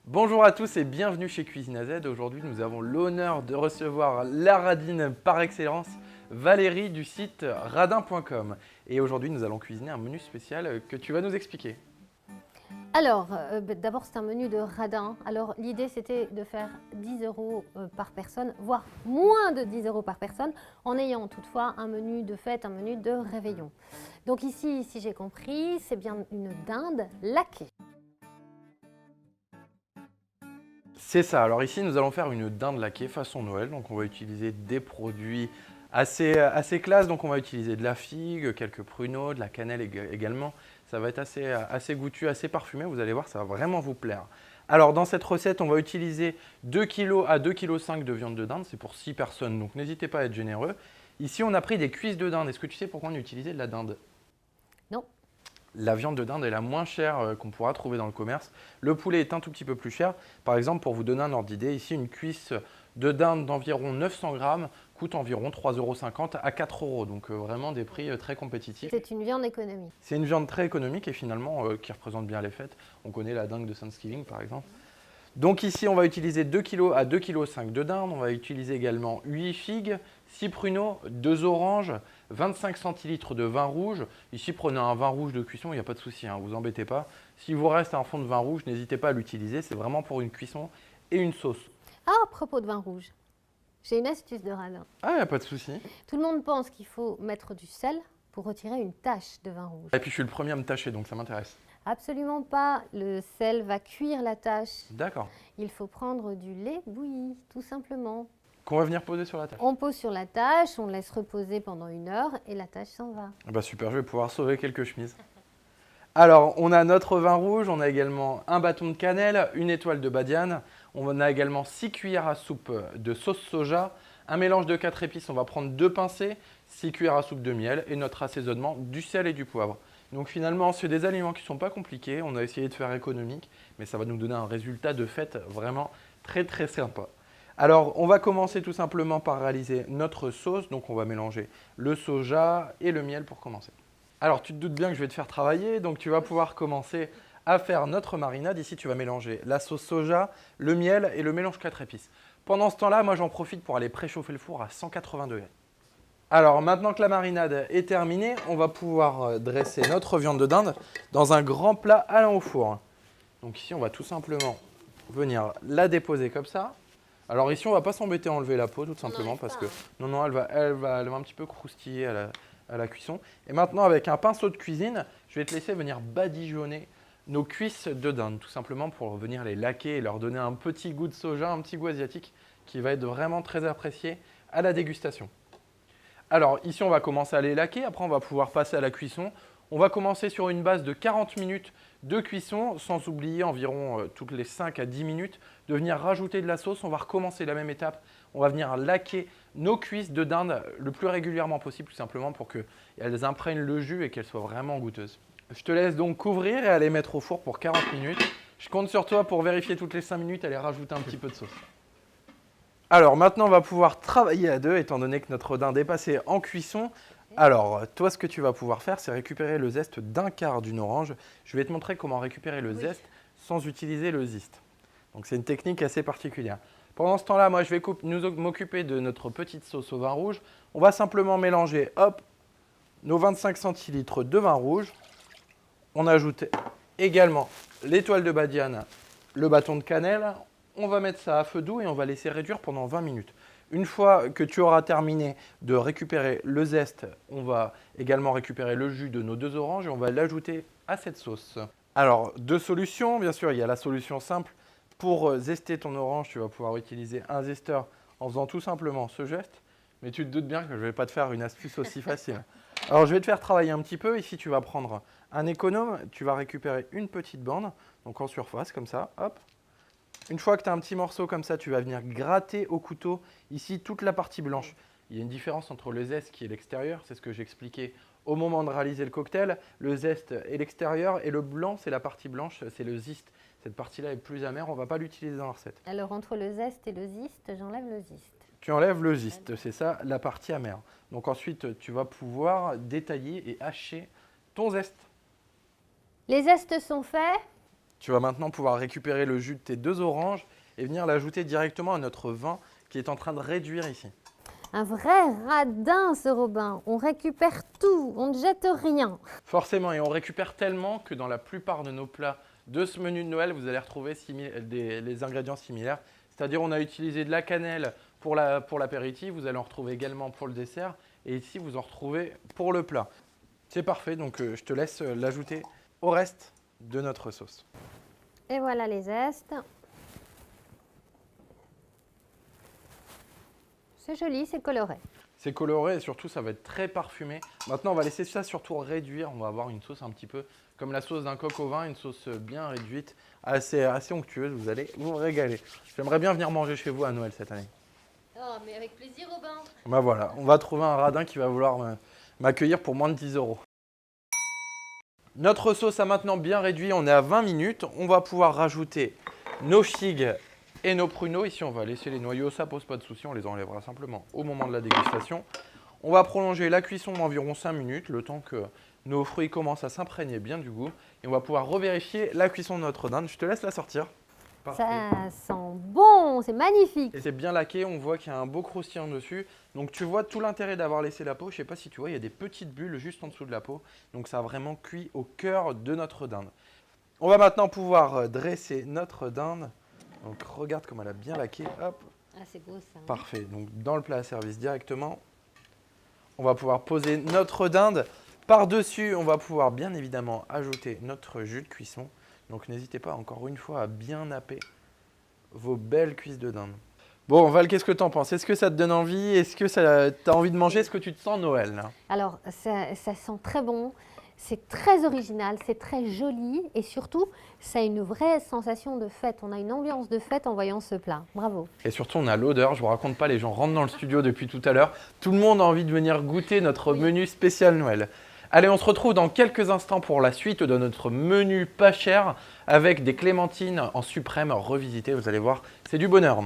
Bonjour à tous et bienvenue chez Cuisine AZ. Aujourd'hui, nous avons l'honneur de recevoir la radine par excellence, Valérie du site radin.com. Et aujourd'hui, nous allons cuisiner un menu spécial que tu vas nous expliquer. Alors, d'abord, c'est un menu de radin. Alors, l'idée, c'était de faire 10 euros par personne, voire moins de 10 euros par personne, en ayant toutefois un menu de fête, un menu de réveillon. Donc ici, si j'ai compris, c'est bien une dinde laquée. C'est ça. Alors ici, nous allons faire une dinde laquée façon Noël. Donc on va utiliser des produits assez classe. Donc on va utiliser de la figue, quelques pruneaux, de la cannelle également. Ça va être assez goûtu, assez parfumé. Vous allez voir, ça va vraiment vous plaire. Alors dans cette recette, on va utiliser 2 kg à 2,5 kg de viande de dinde. C'est pour 6 personnes, donc n'hésitez pas à être généreux. Ici, on a pris des cuisses de dinde. Est-ce que tu sais pourquoi on utilisait de la dinde? Non. La viande de dinde est la moins chère qu'on pourra trouver dans le commerce. Le poulet est un tout petit peu plus cher. Par exemple, pour vous donner un ordre d'idée, ici, une cuisse de dinde d'environ 900 grammes coûte environ 3,50 € à 4 €. Donc vraiment des prix très compétitifs. C'est une viande économique. C'est une viande très économique et finalement qui représente bien les fêtes. On connaît la dinde de Thanksgiving par exemple. Donc ici, on va utiliser 2 kg à 2,5 kg de dinde. On va utiliser également 8 figues, 6 pruneaux, 2 oranges, 25 centilitres de vin rouge. Ici, prenez un vin rouge de cuisson, il n'y a pas de souci, vous embêtez pas. S'il vous reste un fond de vin rouge, n'hésitez pas à l'utiliser. C'est vraiment pour une cuisson et une sauce. Ah, à propos de vin rouge, j'ai une astuce de radin. Ah, il n'y a pas de souci. Tout le monde pense qu'il faut mettre du sel pour retirer une tache de vin rouge. Et puis, je suis le premier à me tâcher, donc ça m'intéresse. Absolument pas. Le sel va cuire la tache. D'accord. Il faut prendre du lait bouilli, tout simplement. Qu'on va venir poser sur la table. On pose sur la tâche, on laisse reposer pendant 1 heure et la tâche s'en va. Bah super, je vais pouvoir sauver quelques chemises. Alors, on a notre vin rouge, on a également un bâton de cannelle, une étoile de badiane, on a également 6 cuillères à soupe de sauce soja, un mélange de 4 épices, on va prendre 2 pincées, 6 cuillères à soupe de miel et notre assaisonnement du sel et du poivre. Donc finalement, c'est des aliments qui ne sont pas compliqués, on a essayé de faire économique, mais ça va nous donner un résultat de fête vraiment très sympa. Alors, on va commencer tout simplement par réaliser notre sauce, donc on va mélanger le soja et le miel pour commencer. Alors, tu te doutes bien que je vais te faire travailler, donc tu vas pouvoir commencer à faire notre marinade. Ici, tu vas mélanger la sauce soja, le miel et le mélange 4 épices. Pendant ce temps-là, moi, j'en profite pour aller préchauffer le four à 180 degrés. Alors, maintenant que la marinade est terminée, on va pouvoir dresser notre viande de dinde dans un grand plat allant au four. Donc ici, on va tout simplement venir la déposer comme ça. Alors ici, on ne va pas s'embêter à enlever la peau, tout simplement, parce que non, elle va un petit peu croustiller à la cuisson. Et maintenant, avec un pinceau de cuisine, je vais te laisser venir badigeonner nos cuisses de dinde, tout simplement pour venir les laquer et leur donner un petit goût de soja, un petit goût asiatique qui va être vraiment très apprécié à la dégustation. Alors ici, on va commencer à les laquer, après on va pouvoir passer à la cuisson. On va commencer sur une base de 40 minutes de cuisson, sans oublier environ toutes les 5 à 10 minutes de venir rajouter de la sauce. On va recommencer la même étape. On va venir laquer nos cuisses de dinde le plus régulièrement possible, tout simplement pour qu'elles imprègnent le jus et qu'elles soient vraiment goûteuses. Je te laisse donc couvrir et aller mettre au four pour 40 minutes. Je compte sur toi pour vérifier toutes les 5 minutes et aller rajouter un petit peu de sauce. Alors maintenant, on va pouvoir travailler à deux, étant donné que notre dinde est passée en cuisson. Alors, toi, ce que tu vas pouvoir faire, c'est récupérer le zeste d'un quart d'une orange. Je vais te montrer comment récupérer le zeste sans utiliser le zeste. Donc, c'est une technique assez particulière. Pendant ce temps-là, moi, je vais m'occuper de notre petite sauce au vin rouge. On va simplement mélanger, hop, nos 25 centilitres de vin rouge. On ajoute également l'étoile de badiane, le bâton de cannelle. On va mettre ça à feu doux et on va laisser réduire pendant 20 minutes. Une fois que tu auras terminé de récupérer le zeste, on va également récupérer le jus de nos 2 oranges et on va l'ajouter à cette sauce. Alors, 2 solutions. Bien sûr, il y a la solution simple. Pour zester ton orange, tu vas pouvoir utiliser un zesteur en faisant tout simplement ce geste. Mais tu te doutes bien que je ne vais pas te faire une astuce aussi facile. Alors, je vais te faire travailler un petit peu. Ici, tu vas prendre un économe. Tu vas récupérer une petite bande, donc en surface, comme ça. Hop. Une fois que tu as un petit morceau comme ça, tu vas venir gratter au couteau, ici, toute la partie blanche. Il y a une différence entre le zeste qui est l'extérieur, c'est ce que j'expliquais au moment de réaliser le cocktail. Le zeste est l'extérieur et le blanc, c'est la partie blanche, c'est le zeste. Cette partie-là est plus amère, on ne va pas l'utiliser dans la recette. Alors, entre le zeste et le ziste, j'enlève le ziste. Tu enlèves le zeste, c'est ça, la partie amère. Donc ensuite, tu vas pouvoir détailler et hacher ton zeste. Les zestes sont faits. Tu vas maintenant pouvoir récupérer le jus de tes 2 oranges et venir l'ajouter directement à notre vin qui est en train de réduire ici. Un vrai radin, ce Robin. On récupère tout, on ne jette rien. Forcément, et on récupère tellement que dans la plupart de nos plats de ce menu de Noël, vous allez retrouver les ingrédients similaires. C'est-à-dire on a utilisé de la cannelle pour l'apéritif, vous allez en retrouver également pour le dessert, et ici vous en retrouvez pour le plat. C'est parfait, donc je te laisse l'ajouter au reste de notre sauce. Et voilà les zestes. C'est joli, c'est coloré. C'est coloré et surtout ça va être très parfumé. Maintenant on va laisser ça surtout réduire, on va avoir une sauce un petit peu comme la sauce d'un coq au vin, une sauce bien réduite, assez onctueuse, vous allez vous régaler. J'aimerais bien venir manger chez vous à Noël cette année. Oh, mais avec plaisir, Robin. Bah voilà, on va trouver un radin qui va vouloir m'accueillir pour moins de 10 €. Notre sauce a maintenant bien réduit, on est à 20 minutes. On va pouvoir rajouter nos figues et nos pruneaux. Ici, on va laisser les noyaux, ça pose pas de souci, on les enlèvera simplement au moment de la dégustation. On va prolonger la cuisson d'environ 5 minutes, le temps que nos fruits commencent à s'imprégner bien du goût. Et on va pouvoir revérifier la cuisson de notre dinde. Je te laisse la sortir. Parfait. Ça sent bon, c'est magnifique. Et c'est bien laqué, on voit qu'il y a un beau croustillant dessus. Donc tu vois tout l'intérêt d'avoir laissé la peau. Je ne sais pas si tu vois, il y a des petites bulles juste en dessous de la peau. Donc ça a vraiment cuit au cœur de notre dinde. On va maintenant pouvoir dresser notre dinde. Donc regarde comme elle a bien laqué. Hop. Ah, c'est beau ça. Parfait. Donc dans le plat à service directement. On va pouvoir poser notre dinde. Par-dessus, on va pouvoir bien évidemment ajouter notre jus de cuisson. Donc n'hésitez pas encore une fois à bien napper vos belles cuisses de dinde. Bon Val, qu'est-ce que tu en penses? Est-ce que ça te donne envie? Est-ce que tu as envie de manger? Est-ce que tu te sens Noël là? Alors, ça sent très bon, c'est très original, c'est très joli et surtout, ça a une vraie sensation de fête. On a une ambiance de fête en voyant ce plat. Bravo. Et surtout, on a l'odeur. Je vous raconte pas, les gens rentrent dans le studio depuis tout à l'heure. Tout le monde a envie de venir goûter notre menu spécial Noël. Allez, on se retrouve dans quelques instants pour la suite de notre menu pas cher avec des clémentines en suprême revisitées. Vous allez voir, c'est du bonheur.